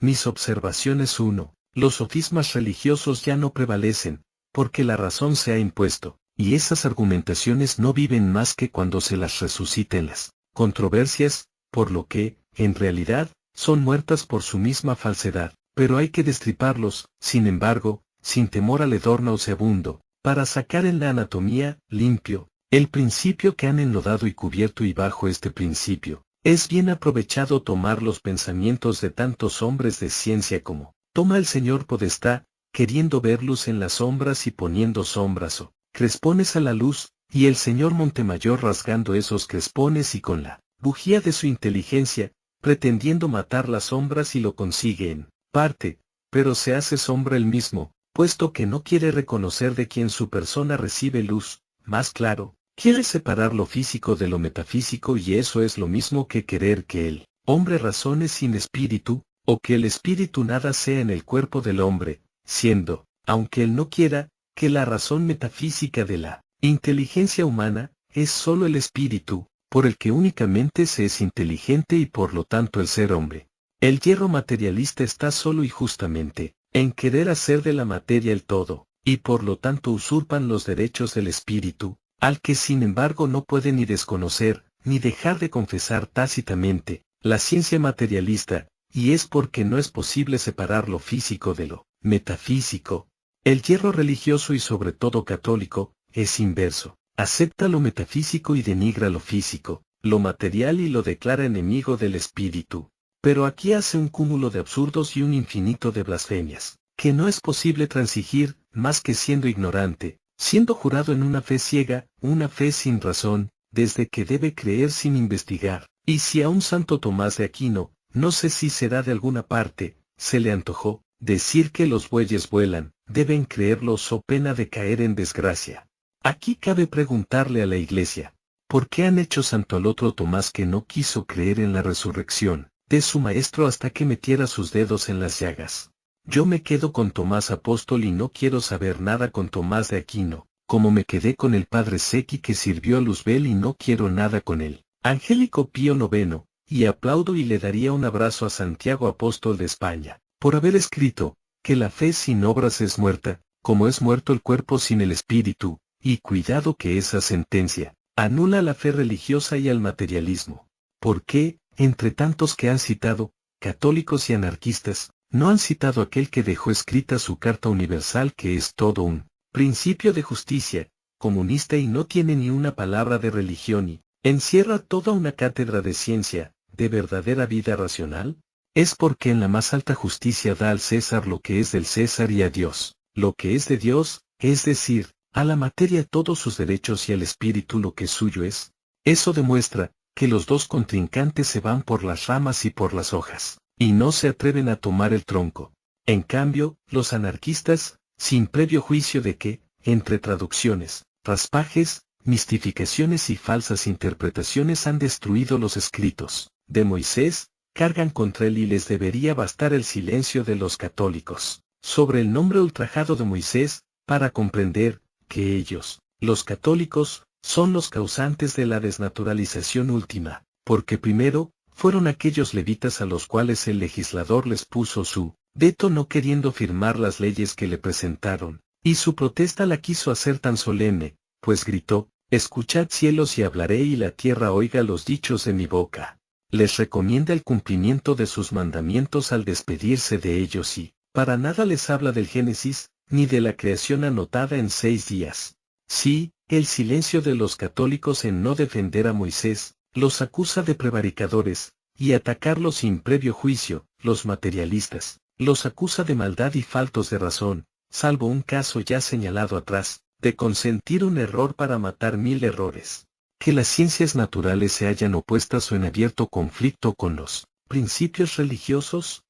Mis observaciones 1. Los sofismas religiosos ya no prevalecen, porque la razón se ha impuesto, y esas argumentaciones no viven más que cuando se las resuciten las controversias, por lo que, en realidad, son muertas por su misma falsedad, pero hay que destriparlos, sin embargo, sin temor al hedor nauseabundo, para sacar en la anatomía, limpio, el principio que han enlodado y cubierto, y bajo este principio, es bien aprovechado tomar los pensamientos de tantos hombres de ciencia como toma el señor Podestá, queriendo ver luz en las sombras y poniendo sombras o crespones a la luz, y el señor Montemayor rasgando esos crespones y con la bujía de su inteligencia, pretendiendo matar las sombras, y lo consigue en parte, pero se hace sombra él mismo, puesto que no quiere reconocer de quien su persona recibe luz. Más claro, quiere separar lo físico de lo metafísico, y eso es lo mismo que querer que el hombre razone sin espíritu, o que el espíritu nada sea en el cuerpo del hombre, siendo, aunque él no quiera, que la razón metafísica de la inteligencia humana es sólo el espíritu, por el que únicamente se es inteligente y por lo tanto el ser hombre. El yerro materialista está solo y justamente en querer hacer de la materia el todo, y por lo tanto usurpan los derechos del espíritu, al que sin embargo no puede ni desconocer, ni dejar de confesar tácitamente, la ciencia materialista, y es porque no es posible separar lo físico de lo metafísico. El yerro religioso y sobre todo católico, es inverso, acepta lo metafísico y denigra lo físico, lo material, y lo declara enemigo del espíritu. Pero aquí hace un cúmulo de absurdos y un infinito de blasfemias, que no es posible transigir, más que siendo ignorante, siendo jurado en una fe ciega, una fe sin razón, desde que debe creer sin investigar. Y si a un santo Tomás de Aquino, no sé si será de alguna parte, se le antojó decir que los bueyes vuelan, deben creerlo so pena de caer en desgracia. Aquí cabe preguntarle a la Iglesia, ¿por qué han hecho santo al otro Tomás que no quiso creer en la resurrección de su maestro hasta que metiera sus dedos en las llagas? Yo me quedo con Tomás apóstol y no quiero saber nada con Tomás de Aquino, como me quedé con el padre Secchi que sirvió a Luzbel y no quiero nada con él. Angélico Pío IX, y aplaudo y le daría un abrazo a Santiago apóstol de España, por haber escrito, que la fe sin obras es muerta, como es muerto el cuerpo sin el espíritu, y cuidado que esa sentencia anula la fe religiosa y al materialismo. ¿Por qué, entre tantos que han citado, católicos y anarquistas, no han citado aquel que dejó escrita su Carta Universal, que es todo un principio de justicia, comunista, y no tiene ni una palabra de religión y encierra toda una cátedra de ciencia, de verdadera vida racional? Es porque en la más alta justicia da al César lo que es del César y a Dios lo que es de Dios, es decir, a la materia todos sus derechos y al espíritu lo que suyo es. Eso demuestra que los dos contrincantes se van por las ramas y por las hojas, y no se atreven a tomar el tronco. En cambio, los anarquistas, sin previo juicio de que, entre traducciones, raspajes, mistificaciones y falsas interpretaciones han destruido los escritos de Moisés, cargan contra él, y les debería bastar el silencio de los católicos sobre el nombre ultrajado de Moisés, para comprender que ellos, los católicos, son los causantes de la desnaturalización última, porque primero, fueron aquellos levitas a los cuales el legislador les puso su veto no queriendo firmar las leyes que le presentaron, y su protesta la quiso hacer tan solemne, pues gritó: escuchad cielos y hablaré y la tierra oiga los dichos de mi boca. Les recomienda el cumplimiento de sus mandamientos al despedirse de ellos y, para nada les habla del Génesis, ni de la creación anotada en 6 días. Sí, el silencio de los católicos en no defender a Moisés, los acusa de prevaricadores, y atacarlos sin previo juicio. Los materialistas, los acusa de maldad y faltos de razón, salvo un caso ya señalado atrás, de consentir un error para matar 1000 errores. Que las ciencias naturales se hallan opuestas o en abierto conflicto con los principios religiosos.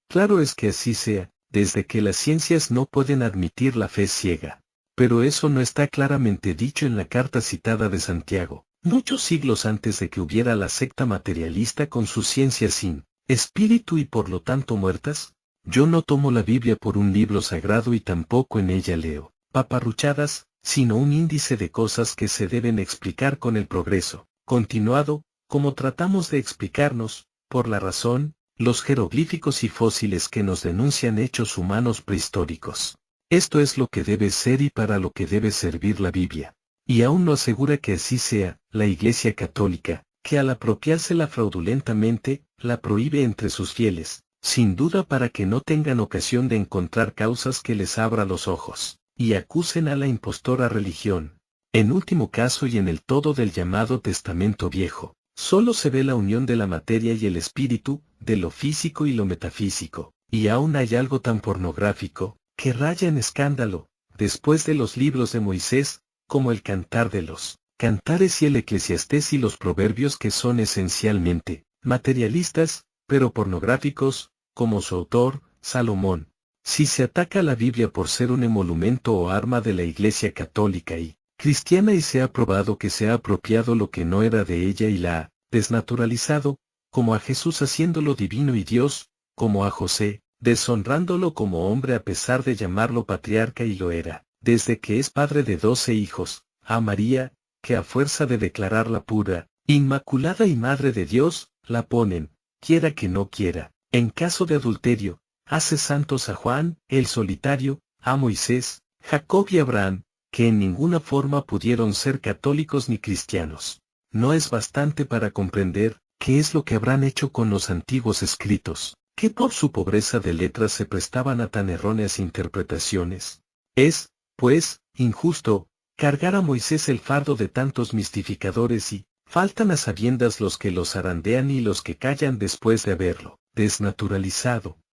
Claro es que así sea, desde que las ciencias no pueden admitir la fe ciega. Pero eso no está claramente dicho en la carta citada de Santiago, muchos siglos antes de que hubiera la secta materialista con sus ciencias sin espíritu y por lo tanto muertas. Yo no tomo la Biblia por un libro sagrado y tampoco en ella leo paparruchadas, sino un índice de cosas que se deben explicar con el progreso continuado, como tratamos de explicarnos, por la razón, los jeroglíficos y fósiles que nos denuncian hechos humanos prehistóricos. Esto es lo que debe ser y para lo que debe servir la Biblia. Y aún no asegura que así sea, la Iglesia Católica, que al apropiársela fraudulentamente, la prohíbe entre sus fieles, sin duda para que no tengan ocasión de encontrar causas que les abra los ojos, y acusen a la impostora religión. En último caso y en el todo del llamado Testamento Viejo, solo se ve la unión de la materia y el espíritu, de lo físico y lo metafísico, y aún hay algo tan pornográfico, que raya en escándalo, después de los libros de Moisés, como el Cantar de los Cantares y el Eclesiastés y los Proverbios que son esencialmente materialistas, pero pornográficos, como su autor, Salomón. Si se ataca a la Biblia por ser un emolumento o arma de la Iglesia Católica y cristiana y se ha probado que se ha apropiado lo que no era de ella y la ha desnaturalizado, como a Jesús haciéndolo divino y Dios, como a José, deshonrándolo como hombre a pesar de llamarlo patriarca y lo era, desde que es padre de 12 hijos, a María, que a fuerza de declararla pura, inmaculada y madre de Dios, la ponen, quiera que no quiera, en caso de adulterio, hace santos a Juan, el solitario, a Moisés, Jacob y Abraham, que en ninguna forma pudieron ser católicos ni cristianos. No es bastante para comprender qué es lo que habrán hecho con los antiguos escritos, que por su pobreza de letras se prestaban a tan erróneas interpretaciones. Es, pues, injusto, cargar a Moisés el fardo de tantos mistificadores y, faltan a sabiendas los que los zarandean y los que callan después de haberlo desnaturalizado,